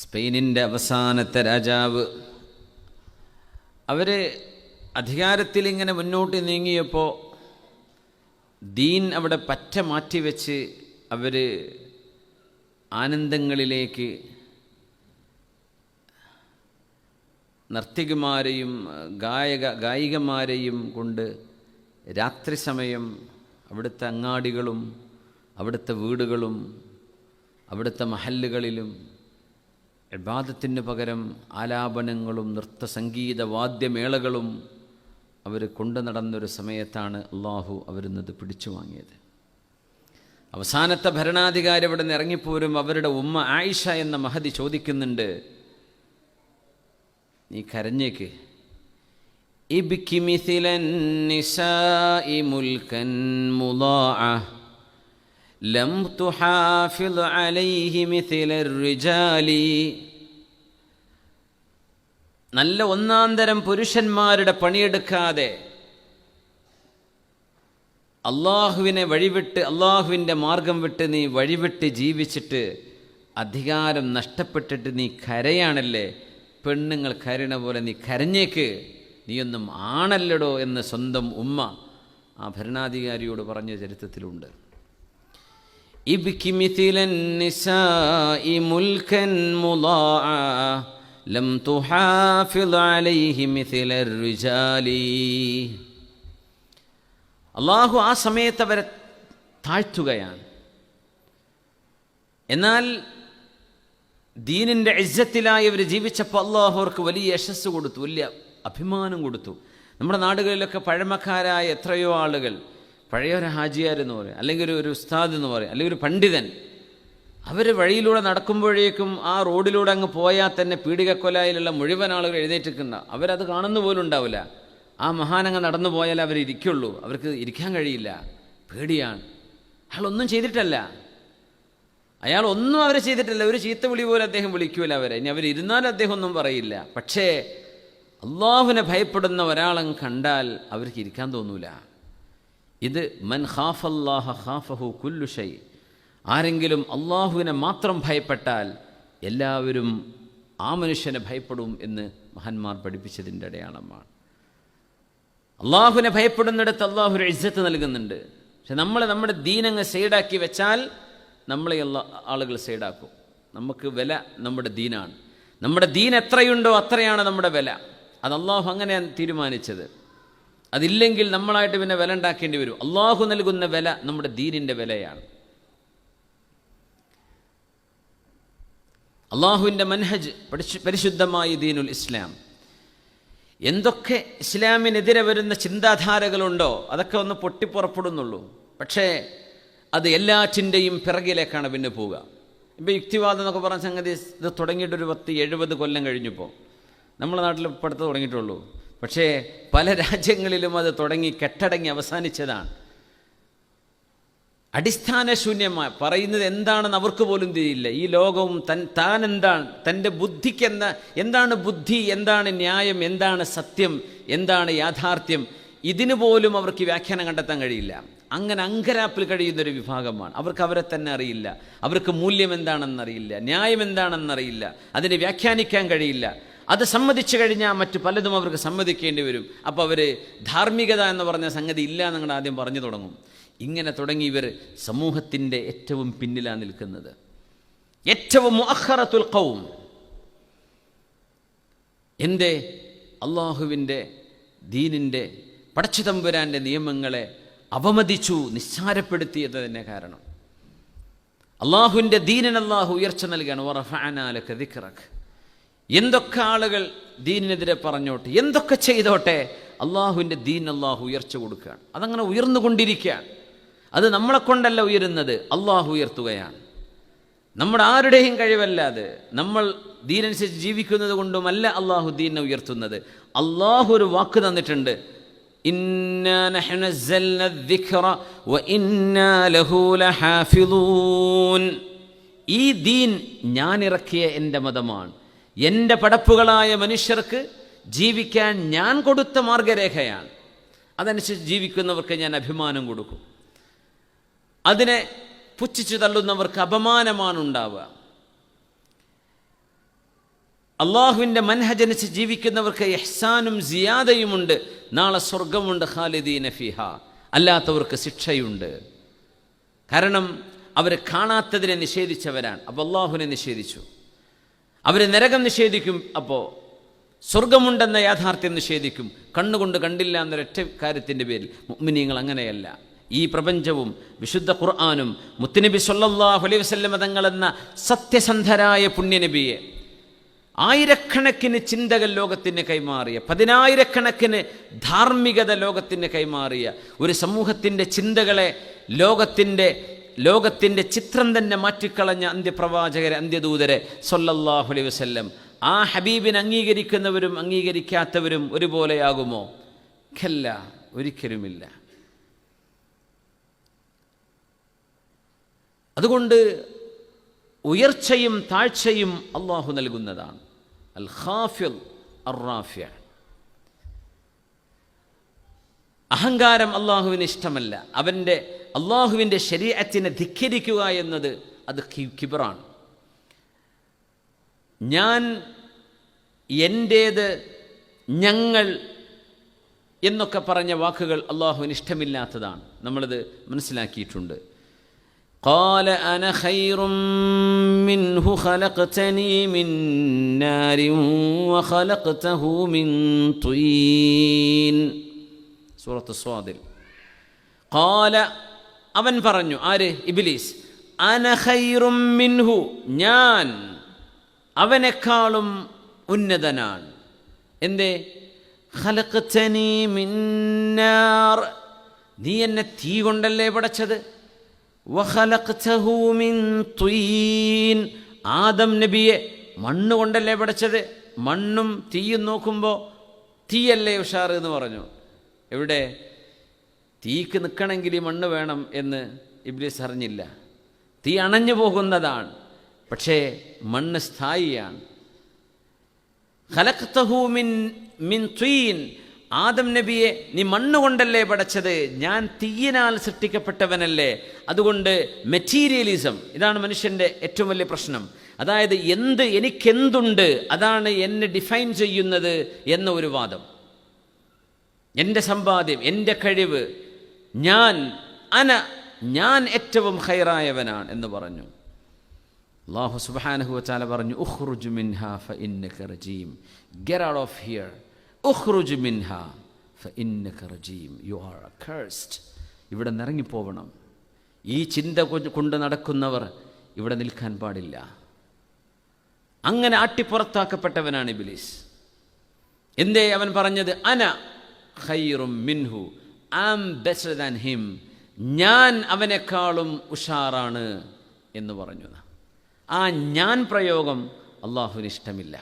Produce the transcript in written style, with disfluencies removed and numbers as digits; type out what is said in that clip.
സ്പെയിനിൻ്റെ അവസാനത്തെ രാജാവ്. അവർ അധികാരത്തിലിങ്ങനെ മുന്നോട്ട് നീങ്ങിയപ്പോൾ ദീൻ അവിടെ പറ്റ മാറ്റിവെച്ച് അവർ ആനന്ദങ്ങളിലേക്ക് നർത്തകിമാരെയും ഗായികമാരെയും കൊണ്ട് രാത്രി സമയം അവിടുത്തെ അങ്ങാടികളും അവിടുത്തെ വീടുകളും അവിടുത്തെ മഹല്ലുകളിലും ഇബാദത്തിന് പകരം ആലാപനങ്ങളും നൃത്തസംഗീത വാദ്യമേളകളും അവർ കൊണ്ടു നടന്നൊരു സമയത്താണ് അള്ളാഹു അവരിന്നത് പിടിച്ചു വാങ്ങിയത്. അവസാനത്തെ ഭരണാധികാരി അവിടെ നിന്ന് ഇറങ്ങിപ്പോരും. അവരുടെ ഉമ്മ ആയിഷ എന്ന മഹദി ചോദിക്കുന്നുണ്ട്, നീ കരഞ്ഞേക്ക്. ഇബ്കി മിഥിലൻ നിസാഇ മുൽകൻ മുളാഅ ലം തുഹാഫിദ് അലൈഹി മിഥിലർ റിജാലി. നല്ല ഒന്നാന്തരം പുരുഷന്മാരുടെ പണിയെടുക്കാതെ അള്ളാഹുവിനെ വഴിവിട്ട് അള്ളാഹുവിൻ്റെ മാർഗം വിട്ട് നീ വഴിവിട്ട് ജീവിച്ചിട്ട് അധികാരം നഷ്ടപ്പെട്ടിട്ട് നീ കരയാണല്ലേ, പെണ്ണുങ്ങൾ കരയണ പോലെ നീ കരഞ്ഞേക്ക്, നീയൊന്നും ആണല്ലടോ എന്ന് സ്വന്തം ഉമ്മ ആ ഭരണാധികാരിയോട് പറഞ്ഞ ചരിത്രത്തിലുണ്ട്. ഇബ്കി മിഥിലൻ നിസാഇ മുൽകൻ മുളാഅ ലം തുഹാഫിദ് അലൈഹി മിഥിലർ റിജാലി. അള്ളാഹു ആ സമയത്ത് അവരെ താഴ്ത്തുകയാണ്. എന്നാൽ ദീനിൻ്റെ ഇസ്സത്തിലായി അവർ ജീവിച്ചപ്പോൾ അള്ളാഹു അവർക്ക് വലിയ യശസ്സ് കൊടുത്തു, വലിയ അഭിമാനം കൊടുത്തു. നമ്മുടെ നാടുകളിലൊക്കെ പഴമക്കാരായ എത്രയോ ആളുകൾ, പഴയൊരു ഹാജിയാരെന്ന് പറയും, അല്ലെങ്കിൽ ഒരു ഉസ്താദ് എന്ന് പറയും, അല്ലെങ്കിൽ ഒരു പണ്ഡിതൻ, അവർ വഴിയിലൂടെ നടക്കുമ്പോഴേക്കും ആ റോഡിലൂടെ അങ്ങ് പോയാൽ തന്നെ പീഡികക്കൊലായിലുള്ള മുഴുവൻ ആളുകൾ എഴുന്നേറ്റിട്ടുണ്ടാവും. അവരത് കാണുന്ന പോലും ഉണ്ടാവില്ല. ആ മഹാനങ്ങ് നടന്നു പോയാൽ അവരിയ്ക്കുള്ളൂ, അവർക്ക് ഇരിക്കാൻ കഴിയില്ല, പേടിയാണ്. അയാളൊന്നും ചെയ്തിട്ടല്ല, അയാളൊന്നും അവരെ ചെയ്തിട്ടില്ല. ഒരു ചീത്ത വിളി പോലും അദ്ദേഹം വിളിക്കൂല അവരെ. ഇനി അവരിരുന്നാലും അദ്ദേഹം ഒന്നും പറയില്ല. പക്ഷേ അള്ളാഹുവിനെ ഭയപ്പെടുന്ന ഒരാളങ്ങ് കണ്ടാൽ അവർക്ക് ഇരിക്കാൻ തോന്നൂല. ഇത് മൻ ഖാഫല്ലാഹ ഖാഫഹു കുല്ലു ഷൈ. ആരെങ്കിലും അള്ളാഹുവിനെ മാത്രം ഭയപ്പെട്ടാൽ എല്ലാവരും ആ മനുഷ്യനെ ഭയപ്പെടും എന്ന് മഹാന്മാർ പഠിപ്പിച്ചതിൻ്റെ അടയാളമാണ്. അള്ളാഹുവിനെ ഭയപ്പെടുന്നിടത്ത് അള്ളാഹു ഒരു ഇസ്സത്ത് നൽകുന്നുണ്ട്. പക്ഷെ നമ്മൾ നമ്മുടെ ദീനങ്ങ് സൈഡാക്കി വെച്ചാൽ നമ്മളെ ആളുകൾ സൈഡാക്കും. നമുക്ക് വില നമ്മുടെ ദീനാണ്. നമ്മുടെ ദീൻ എത്രയുണ്ടോ അത്രയാണ് നമ്മുടെ വില. അത് അള്ളാഹു അങ്ങനെയാണ് തീരുമാനിച്ചത്. അതില്ലെങ്കിൽ നമ്മളായിട്ട് പിന്നെ വില ഉണ്ടാക്കേണ്ടി വരും. അള്ളാഹു നൽകുന്ന വില നമ്മുടെ ദീനിൻ്റെ വിലയാണ്. അള്ളാഹുവിൻ്റെ മൻഹജ് പരിശുദ്ധമായ ദീനുൽ ഇസ്ലാം. എന്തൊക്കെ ഇസ്ലാമിനെതിരെ വരുന്ന ചിന്താധാരകളുണ്ടോ അതൊക്കെ ഒന്ന് പൊട്ടിപ്പുറപ്പെടുന്നുള്ളൂ. പക്ഷേ അത് എല്ലാറ്റിൻ്റെയും പിറകിലേക്കാണ് പിന്നെ പോവുക. ഇപ്പോൾ യുക്തിവാദം എന്നൊക്കെ പറഞ്ഞ സംഗതി ഇത് തുടങ്ങിയിട്ടൊരു 70 കൊല്ലം കഴിഞ്ഞപ്പോൾ നമ്മുടെ നാട്ടിൽ ഇപ്പോൾ അടുത്ത് തുടങ്ങിയിട്ടുള്ളൂ. പക്ഷേ പല രാജ്യങ്ങളിലും അത് തുടങ്ങി കെട്ടടങ്ങി അവസാനിച്ചതാണ്. അടിസ്ഥാനശൂന്യമായി പറയുന്നത് എന്താണെന്ന് അവർക്ക് പോലും തിരിയില്ല. ഈ ലോകവും താൻ എന്താണ്, തൻ്റെ ബുദ്ധിക്ക് എന്താണ് ബുദ്ധി, എന്താണ് ന്യായം, എന്താണ് സത്യം, എന്താണ് യാഥാർത്ഥ്യം, ഇതിനു പോലും അവർക്ക് വ്യാഖ്യാനം കണ്ടെത്താൻ കഴിയില്ല. അങ്ങനെ അങ്കരാപ്പിൽ കഴിയുന്നൊരു വിഭാഗമാണ്. അവർക്ക് അവരെ തന്നെ അറിയില്ല. അവർക്ക് മൂല്യം എന്താണെന്നറിയില്ല, ന്യായം എന്താണെന്നറിയില്ല, അതിനെ വ്യാഖ്യാനിക്കാൻ കഴിയില്ല. അത് സമ്മതിച്ചു കഴിഞ്ഞാൽ മറ്റു പലതും അവർക്ക് സമ്മതിക്കേണ്ടി വരും. അപ്പോൾ അവർ ധാർമ്മികത എന്ന് പറഞ്ഞ സംഗതി ഇല്ല എന്നങ്ങോട്ട് ആദ്യം പറഞ്ഞു തുടങ്ങും. ഇങ്ങനെ തുടങ്ങി ഇവർ സമൂഹത്തിൻ്റെ ഏറ്റവും പിന്നിലാണ് നിൽക്കുന്നത്. ഏറ്റവും മുഅഖറത്തുൽ ഖൗം. എന്തേ? അള്ളാഹുവിൻ്റെ ദീനിൻ്റെ പടച്ചതമ്പുരാൻ്റെ നിയമങ്ങളെ അവമതിച്ചു, നിസ്സാരപ്പെടുത്തിയത് തന്നെ കാരണം. അള്ളാഹുവിൻ്റെ ദീനിന് അള്ളാഹു ഉയർച്ച നൽകുകയാണ്. വറഫഅനാ ലക ദിക്റക. എന്തൊക്കെ ആളുകൾ ദീനിനെതിരെ പറഞ്ഞോട്ടെ, എന്തൊക്കെ ചെയ്തോട്ടെ, അള്ളാഹുവിൻ്റെ ദീൻ അള്ളാഹു ഉയർച്ച കൊടുക്കുകയാണ്. അതങ്ങനെ ഉയർന്നുകൊണ്ടിരിക്കുകയാണ്. അത് നമ്മളെ കൊണ്ടല്ല ഉയരുന്നത്, അള്ളാഹു ഉയർത്തുകയാണ്. നമ്മുടെ ആരുടെയും കഴിവല്ലാതെ നമ്മൾ ദീനനുസരിച്ച് ജീവിക്കുന്നത് കൊണ്ടുമല്ല അള്ളാഹു ദീനെ ഉയർത്തുന്നത്. അള്ളാഹു ഒരു വാക്ക് തന്നിട്ടുണ്ട്, ഇന്നാ നഹ്നു നസ്സൽന الذിക്റ വഇന്നാ ലഹു ലഹാഫിളൂൻ. ഈ ദീൻ ഞാൻ ഇറക്കിയ എൻ്റെ മതമാണ്, എൻ്റെ പടപ്പുകളായ മനുഷ്യർക്ക് ജീവിക്കാൻ ഞാൻ കൊടുത്ത മാർഗരേഖയാണ്. അതനുസരിച്ച് ജീവിക്കുന്നവർക്ക് ഞാൻ അഭിമാനം കൊടുക്കും. അതിനെ പുച്ഛിച്ചു തള്ളുന്നവർക്ക് അപമാനമാണ് ഉണ്ടാവുക. അള്ളാഹുവിൻ്റെ മൻഹജനുസരിച്ച് ജീവിക്കുന്നവർക്ക് ഇഹ്സാനും സിയാദയുമുണ്ട്, നാളെ സ്വർഗമുണ്ട്, ഖാലിദീന ഫിഹ. അല്ലാത്തവർക്ക് ശിക്ഷയുണ്ട്. കാരണം അവർ കാണാത്തതിനെ നിഷേധിച്ചവരാണ്. അപ്പോൾ അള്ളാഹുവിനെ നിഷേധിച്ചു. അവർ നരകം നിഷേധിക്കും, അപ്പോൾ സ്വർഗമുണ്ടെന്ന യാഥാർത്ഥ്യം നിഷേധിക്കും. കണ്ണുകൊണ്ട് കണ്ടില്ല എന്നൊരൊറ്റ കാര്യത്തിൻ്റെ പേരിൽ. മുഅ്മിനീങ്ങൾ അങ്ങനെയല്ല. ഈ പ്രപഞ്ചവും വിശുദ്ധ ഖുർആനും മുത്തുനബി സ്വല്ലല്ലാഹു അലൈഹി വസല്ലം തങ്ങളെന്ന സത്യസന്ധരായ പുണ്യനബിയെ ആയിരക്കണക്കിന് ചിന്തകൾ ലോകത്തിന് കൈമാറിയ, 10,000-കണക്കിന് ധാർമ്മികത ലോകത്തിന് കൈമാറിയ ഒരു സമൂഹത്തിൻ്റെ ചിന്തകളെ ലോകത്തിൻ്റെ ചിത്രം തന്നെ മാറ്റിക്കളഞ്ഞ അന്ത്യപ്രവാചകരെ, അന്ത്യദൂതരെ സ്വല്ലല്ലാഹു അലൈഹി വസല്ലം, ആ ഹബീബിനെ അംഗീകരിക്കുന്നവരും അംഗീകരിക്കാത്തവരും ഒരുപോലെയാകുമോ? ഖല്ല, ഒരിക്കലുമില്ല. അതുകൊണ്ട് ഉയർച്ചയും താഴ്ചയും അള്ളാഹു നൽകുന്നതാണ്. അൽ ഖാഫിദ് അർ റാഫിഅ. അഹങ്കാരം അള്ളാഹുവിന് ഇഷ്ടമല്ല. അള്ളാഹുവിൻ്റെ ശരീഅത്തിനെ ധിക്കരിക്കുക എന്നത് അത് കിബ്റാണ്. ഞാൻ, എൻ്റേത്, ഞങ്ങൾ എന്നൊക്കെ പറഞ്ഞ വാക്കുകൾ അള്ളാഹുവിന് ഇഷ്ടമില്ലാത്തതാണ്. നമ്മളിത് മനസ്സിലാക്കിയിട്ടുണ്ട്. قال أنا خير منه خلقتني من نار وخلقته من طين. സൂറത്ത് സ്വാദിൽ. قال, അവൻ പറഞ്ഞു, ആര്? ഇബ്ലീസ്. അന ഖൈറും മിൻഹു, ഞാൻ അവനേക്കാളും ഉന്നതനാണ്. എന്തേ? ഖലഖതനി മിൻ നാർ, നീ എന്നെ തീ കൊണ്ടല്ലേ പടച്ചത്. വഖലഖതഹു മിൻ ത്വീൻ, ആദം നബിയെ മണ്ണ് കൊണ്ടല്ലേ പടച്ചത്. മണ്ണും തീയും നോക്കുമ്പോൾ തീയല്ലേ ഉഷാർ എന്ന് പറഞ്ഞു. എവിടെ? തീക്ക് നിൽക്കണമെങ്കിൽ ഈ മണ്ണ് വേണം എന്ന് ഇബ്ലീസ് അറിഞ്ഞില്ല. തീ അണഞ്ഞു പോകുന്നതാണ്, പക്ഷേ മണ്ണ് സ്ഥായിയാണ്. ഖലഖതഹു മിൻ ത്വീൻ, ആദം നബിയെ നീ മണ്ണുകൊണ്ടല്ലേ പടച്ചത്, ഞാൻ തീയിനാൽ സൃഷ്ടിക്കപ്പെട്ടവനല്ലേ. അതുകൊണ്ട് മെറ്റീരിയലിസം, ഇതാണ് മനുഷ്യൻ്റെ ഏറ്റവും വലിയ പ്രശ്നം. അതായത് എനിക്കെന്തുണ്ട് അതാണ് എന്നെ ഡിഫൈൻ ചെയ്യുന്നത് എന്ന ഒരു വാദം. എൻ്റെ സമ്പാദ്യം, എൻ്റെ കഴിവ്, ഞാൻ ഏറ്റവും ഖൈറായവനാണ് എന്ന് പറഞ്ഞു. അല്ലാഹു സുബ്ഹാനഹു വ തആല പറഞ്ഞു, ഉഖ്റുജ് മിൻഹാ ഫഇന്നക റജീം, ഗെറ്റ് ഔട്ട് ഓഫ് ഹിയർ. ഉഖ്റുജ് മിൻഹാ ഫഇന്നക റജീം, യു ആർ അകേഴ്സ്ഡ്. ഇവിടെ നിറങ്ങിപ്പോവണം. ഈ ചിന്ത കൊണ്ട് നടക്കുന്നവർ ഇവിടെ നിൽക്കാൻ പാടില്ല. അങ്ങനെ ആട്ടിപ്പുറത്താക്കപ്പെട്ടവനാണ് ഇബ്ലീസ്. എന്തേ അവൻ പറഞ്ഞത്? അന ഖൈറും മിൻഹു, I am better than him, ഞാൻ അവനേക്കാളും ഉഷാറാണ് എന്ന് പറഞ്ഞു. ആ ഞാൻ പ്രയോഗം അള്ളാഹുവിന് ഇഷ്ടമില്ല.